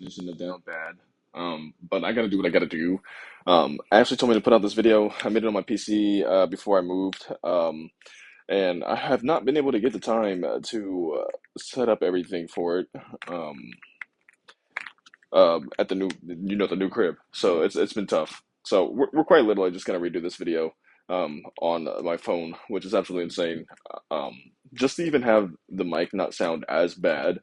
just shouldn't have done bad. But I gotta do what I gotta do. Ashley told me to put out this video. I made it on my PC before I moved. And I have not been able to get the time to set up everything for it. Um, at the new, the new crib. So it's been tough. So we're quite literally just gonna redo this video on my phone, which is absolutely insane. Just to even have the mic not sound as bad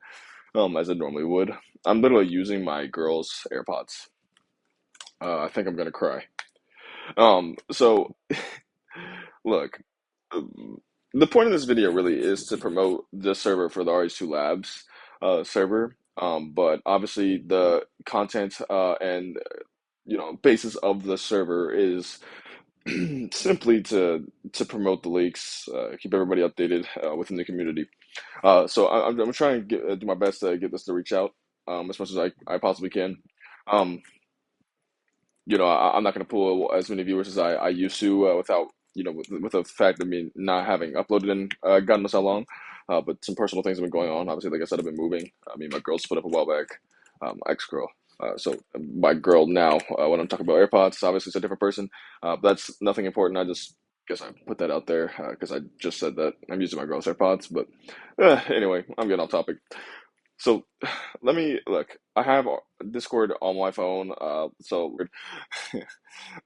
as it normally would. I'm literally using my girl's AirPods. I think I'm gonna cry. So look, um, the point of this video really is to promote the server for the RH2 Labs server. But obviously the content and basis of the server is simply to promote the leaks, keep everybody updated within the community. I'm trying to do my best to get this to reach out as much as I possibly can. Um, I'm not going to pull as many viewers as I used to without, with the fact of me not having uploaded in God knows how long. But some personal things have been going on. Obviously, like I said, I've been moving. I mean, my girl split up a while back, ex-girl. So my girl now, when I'm talking about AirPods, obviously it's a different person. But that's nothing important. I just guess I put that out there because I just said that I'm using my girl's AirPods. But anyway, I'm getting off topic. So let me look. I have Discord on my phone.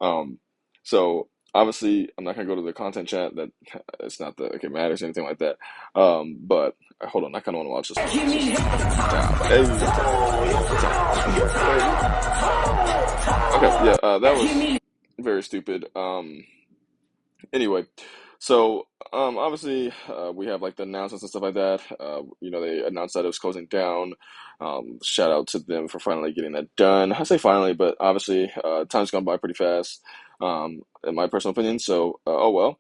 Um, so obviously I'm not gonna go to the content chat. That it's not the like it matters or anything like that. But hold on, I kind of want to watch this one. This is tap. Hey, okay, yeah, that was very stupid. Anyway, so obviously we have like the announcements and stuff like that. They announced that it was closing down. Shout out to them for finally getting that done. I say finally, but obviously time's gone by pretty fast, in my personal opinion. So oh well.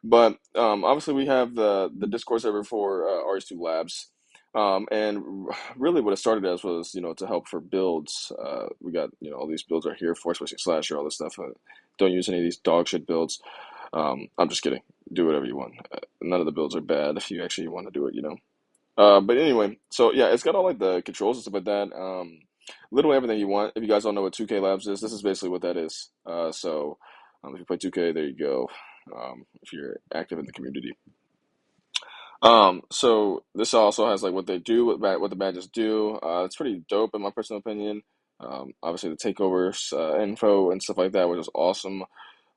But obviously we have the Discord server for RH2 Labs. And really what it started as was, to help for builds. We got, all these builds are here, Force Pushing Slasher, all this stuff. Don't use any of these dog shit builds. I'm just kidding. Do whatever you want. None of the builds are bad if you actually want to do it. But anyway, so yeah, it's got all like the controls and stuff like that. Literally everything you want. If you guys don't know what 2K Labs is, this is basically what that is. If you play 2K, there you go. If you're active in the community. So this also has like what they do, what the badges do. It's pretty dope in my personal opinion. Obviously the takeovers, info and stuff like that, which is awesome.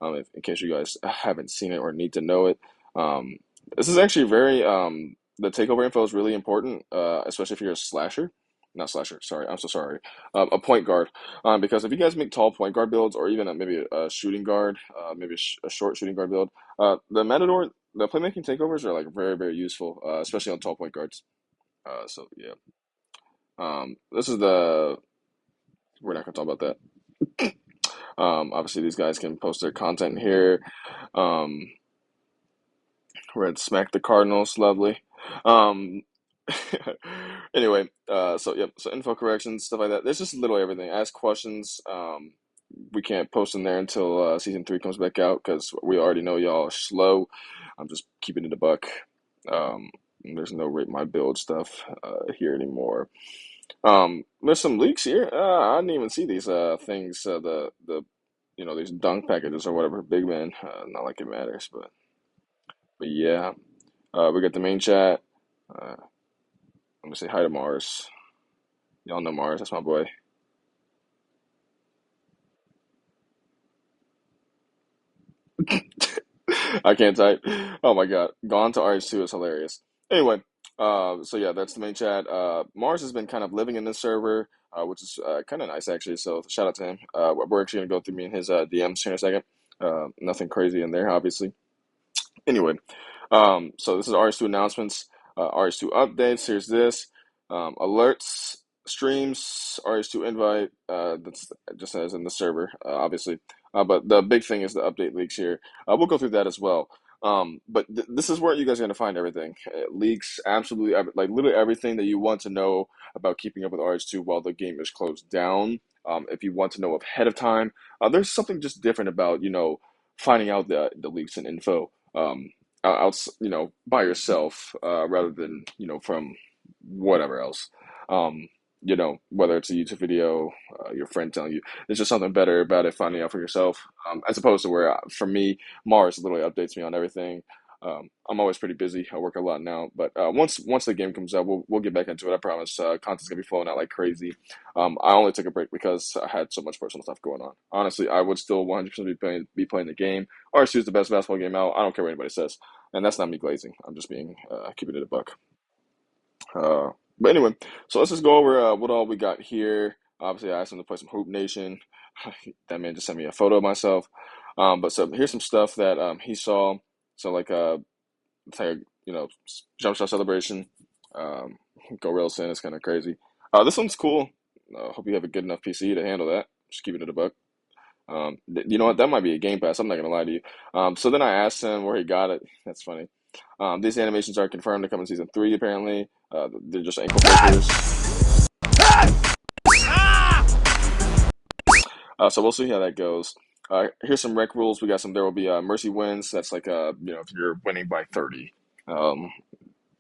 In case you guys haven't seen it or need to know it, um, this is actually the takeover info is really important, especially if you're a slasher. Not slasher, sorry, I'm so sorry. A point guard. Because if you guys make tall point guard builds or even maybe a shooting guard, maybe a short shooting guard build, the playmaking takeovers are like very, very useful, especially on tall point guards. So yeah. This is we're not gonna talk about that. Obviously these guys can post their content here. Um, Red smack the Cardinals, lovely. Um, anyway, so yep, so info corrections, stuff like that. There's just literally everything. Ask questions. We can't post in there until season 3 comes back out because we already know y'all are slow. I'm just keeping it a buck. There's no rate my build stuff here anymore. There's some leaks here. I didn't even see these things. These dunk packages or whatever. Big man. Not like it matters, but yeah. We got the main chat. Uh, Let me say hi to Mars. Y'all know Mars. That's my boy. I can't type. Oh my God. Gone to RH2 is hilarious. Anyway, so yeah, that's the main chat. Mars has been kind of living in this server, which is kind of nice actually. So shout out to him. We're actually gonna go through me and his DMs here in a second. Nothing crazy in there, obviously. Anyway, so this is RH2 announcements, RH2 updates. Here's this. Alerts, streams, RH2 invite. That's just as in the server, obviously. But the big thing is the update leaks here. We'll go through that as well. But this is where you guys are going to find everything. Leaks, absolutely, like literally everything that you want to know about keeping up with RH2 while the game is closed down. If you want to know ahead of time, there's something just different about, finding out the leaks and info by yourself rather than from whatever else. whether it's a YouTube video, your friend telling you, there's just something better about it, finding out for yourself, as opposed to where, for me, Mars literally updates me on everything. I'm always pretty busy. I work a lot now, but once the game comes out, we'll get back into it. I promise. Content's gonna be flowing out like crazy. I only took a break because I had so much personal stuff going on. Honestly, I would still 100% be playing the game. RH2 is the best basketball game out. I don't care what anybody says, and that's not me glazing. I'm just being keeping it a buck. Uh, but anyway, so let's just go over what all we got here. Obviously, I asked him to play some Hoop Nation. That man just sent me a photo of myself. But so here's some stuff that he saw. So like it's like a, jump shot celebration. Um, Go Railson is kind of crazy. This one's cool. Hope you have a good enough PC to handle that. Just keep it at a buck. You know what? That might be a Game Pass. I'm not gonna lie to you. So then I asked him where he got it. That's funny. These animations are confirmed to come in season 3. Apparently, they're just ankle breakers. So we'll see how that goes. Here's some rec rules. We got some. There will be mercy wins. That's like if you're winning by 30, um,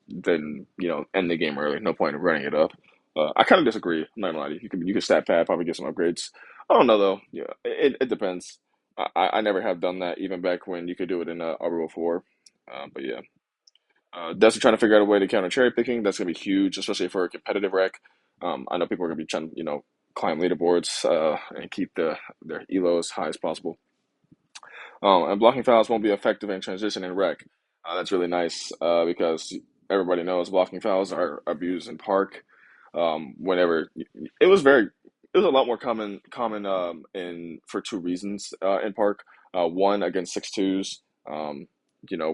then end the game early. No point in running it up. I kind of disagree. I'm not gonna lie to you. You can stat pad, probably get some upgrades. I don't know though. Yeah, it depends. I never have done that even back when you could do it in Arbor 4. But yeah. Definitely trying to figure out a way to counter cherry picking. That's going to be huge, especially for a competitive rec. I know people are going to be trying to, climb leaderboards and keep their elo as high as possible. And blocking fouls won't be effective in transition and rec. That's really nice because everybody knows blocking fouls are abused in park. Whenever it was very, it was a lot more common in for two reasons in park. One against 6'2s.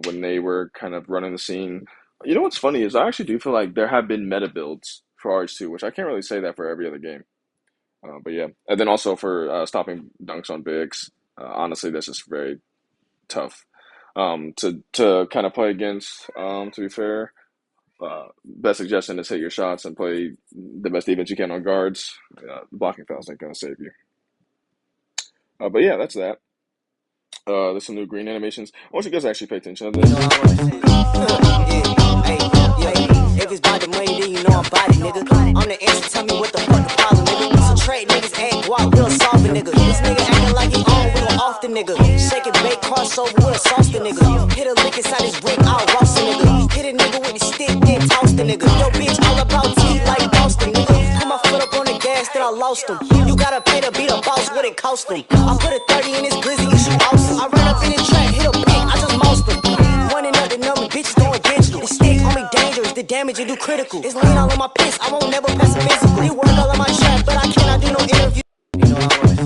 When they were kind of running the scene. You know what's funny is I actually do feel like there have been meta builds for RH2, which I can't really say that for every other game. But yeah, and then also for stopping dunks on bigs. Honestly, that's just very tough to kind of play against. To be fair, best suggestion is hit your shots and play the best defense you can on guards. Blocking fouls ain't gonna save you. But yeah, that's that. There's some new green animations. I want you guys to actually pay attention to this. If it's about the money, then you know I'm about it, nigga. I'm the answer, tell me what the fuck the problem, nigga. So trade niggas act guap, we'll solve it, nigga. This nigga acting like he on, we gon' off the nigga. Shake it, bake, crossover, we'll sauce the nigga. Hit a lick inside his brick, I'll roast the nigga. Hit a nigga with the stick, then toss the nigga. Yo, bitch, all about teeth like Boston, nigga. Put my foot up on the gas, then I lost him. You gotta pay to be the boss, what it cost him. I put a 30 in his glizzy, you shoot awesome. I ran up in the track, hit a pick, I just moused him. Running up the number, bitches going digital. The stick on me dangerous, the damage it do critical. It's lean all on my piss, I won't never pass a physical. You work all on my trap, but I cannot do no interview. You know I wanna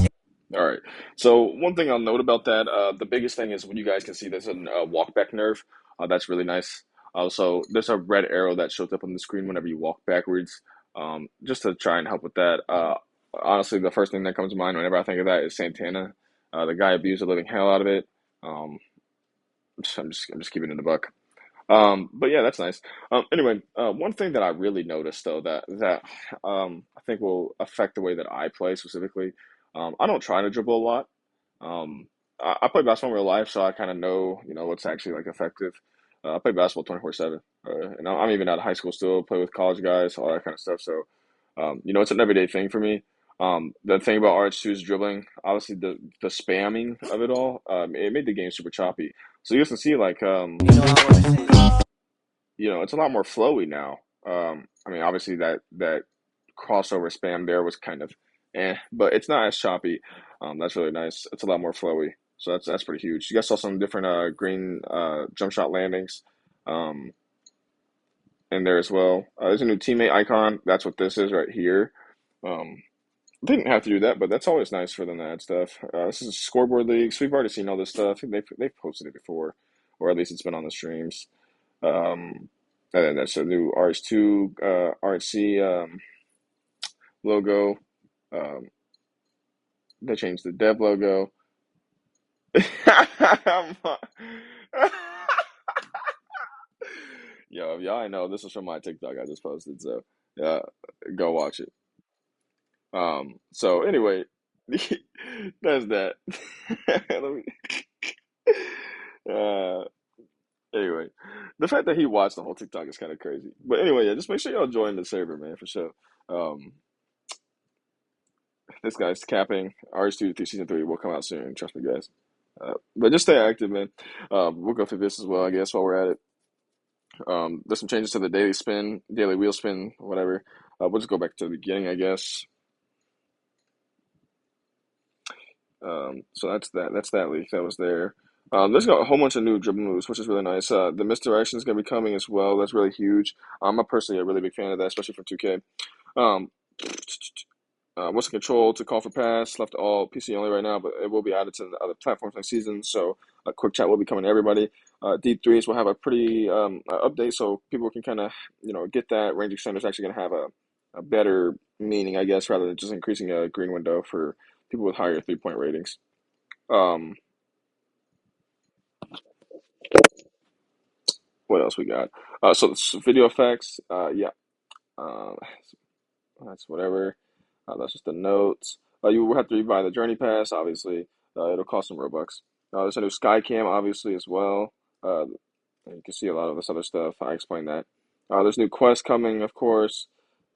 see. All right. So one thing I'll note about that, the biggest thing is when you guys can see there's a walk back nerve. That's really nice. Also, there's a red arrow that shows up on the screen whenever you walk backwards, just to try and help with that. Honestly, the first thing that comes to mind whenever I think of that is Santana. The guy abused the living hell out of it. Um, I'm just keeping it in the buck. But yeah, that's nice. Anyway, one thing that I really noticed though that I think will affect the way that I play specifically. I don't try to dribble a lot. Um, I play basketball in real life, so I kind of know what's actually like effective. I play basketball 24/7, and I'm even out of high school still. Play with college guys, all that kind of stuff. So, it's an everyday thing for me. The thing about RH2 is dribbling. Obviously, the spamming of it all, it made the game super choppy. So you guys can see like it's a lot more flowy now. I mean, obviously that crossover spam there was kind of but it's not as choppy. That's really nice. It's a lot more flowy. So that's pretty huge. You guys saw some different green jump shot landings um, in there as well. There's a new teammate icon. That's what this is right here. Um, they didn't have to do that, but that's always nice for them to add stuff. This is scoreboard leagues. We've already seen all this stuff. They've posted it before, or at least it's been on the streams. Um, and then there's a new RH2, RHC logo. Um, they changed the dev logo. Yo, if y'all know, this is from my TikTok I just posted, so yeah, go watch it. So anyway, that's that. Let me, uh, Anyway, the fact that he watched the whole TikTok is kind of crazy. But anyway, yeah, just make sure y'all join the server, man, for sure. Um, this guy's capping. RH2 through season three will come out soon. Trust me, guys. But just stay active, man. We'll go through this as well, I guess, while we're at it. There's some changes to the daily spin, daily wheel spin, whatever. We'll just go back to the beginning, I guess. So that's that. That's that leak that was there. There's got a whole bunch of new dribble moves, which is really nice. The misdirection is going to be coming as well. That's really huge. I'm personally a really big fan of that, especially for 2K. Um, what's the control to call for pass? Left all PC only right now, but it will be added to the other platforms next season. So a quick chat will be coming to everybody. D3s will have a pretty update, so people can kind of get that. Range extender is actually going to have a better meaning, I guess, rather than just increasing a green window for people with higher 3-point ratings. Um, what else we got? So video effects, yeah, uh, that's whatever. That's just the notes. You will have to rebuy the Journey Pass, obviously. It'll cost some Robux. There's a new Skycam, obviously, as well. And you can see a lot of this other stuff. I explained that. There's new quests coming, of course,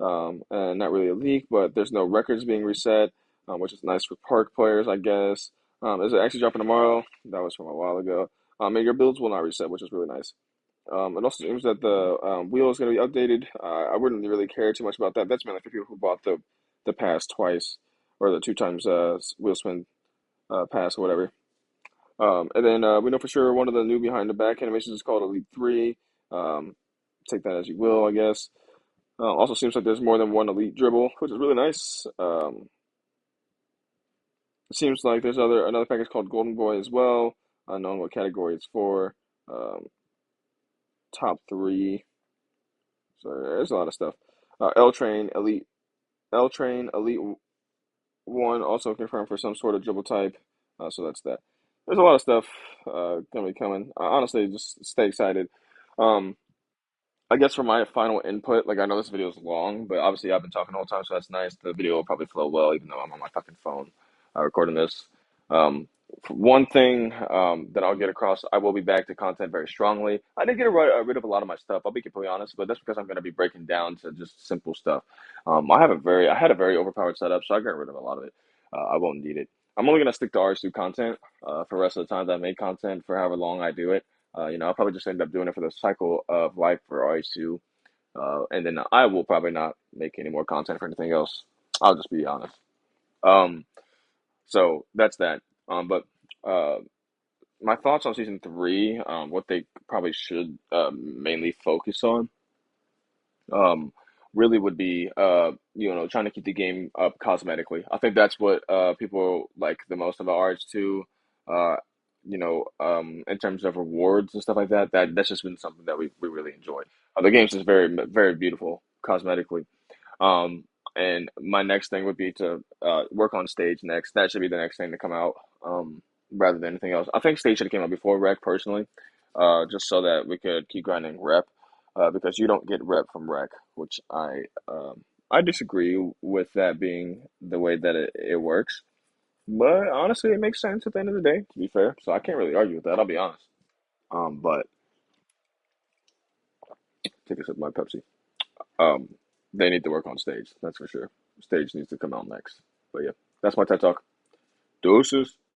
and not really a leak, but there's no records being reset, which is nice for park players, I guess. Is it actually dropping tomorrow? That was from a while ago. And your builds will not reset, which is really nice. It also seems that the wheel is going to be updated. I wouldn't really care too much about that. That's mainly for people who bought the pass twice or the two times wheel spin pass or whatever. And then we know for sure one of the new behind the back animations is called Elite 3. Um, take that as you will, I guess. Also seems like there's more than one Elite dribble, which is really nice. It seems like there's another package called Golden Boy as well. Unknown what category it's for. Um, top three. So there's a lot of stuff. L Train Elite One also confirmed for some sort of dribble type. So that's that. There's a lot of stuff gonna be coming. Honestly, just stay excited. Um, I guess for my final input, like I know this video is long, but obviously I've been talking the whole time, so that's nice. The video will probably flow well, even though I'm on my fucking phone recording this. Um, one thing that I'll get across, I will be back to content very strongly. I did get rid of a lot of my stuff. I'll be completely honest, but that's because I'm going to be breaking down to just simple stuff. I had a very overpowered setup, so I got rid of a lot of it. I won't need it. I'm only going to stick to RH2 content for the rest of the times I make content for however long I do it. I'll probably just end up doing it for the cycle of life for RH2. And then I will probably not make any more content for anything else. I'll just be honest. Um, so that's that. But uh, my thoughts on season three, what they probably should mainly focus on, um, really would be trying to keep the game up cosmetically. I think that's what people like the most about RH2. Uh, in terms of rewards and stuff like that, that's just been something that we really enjoy. The game's just very very beautiful cosmetically. Um, and my next thing would be to work on stage next. That should be the next thing to come out, rather than anything else. I think stage should have came out before rec personally, just so that we could keep grinding rep, because you don't get rep from rec, which I disagree with that being the way that it works. But honestly, it makes sense at the end of the day, to be fair. So I can't really argue with that. I'll be honest. But take a sip of my Pepsi. Um, they need to work on stage. That's for sure. Stage needs to come out next. But yeah, that's my TED talk. Deuces.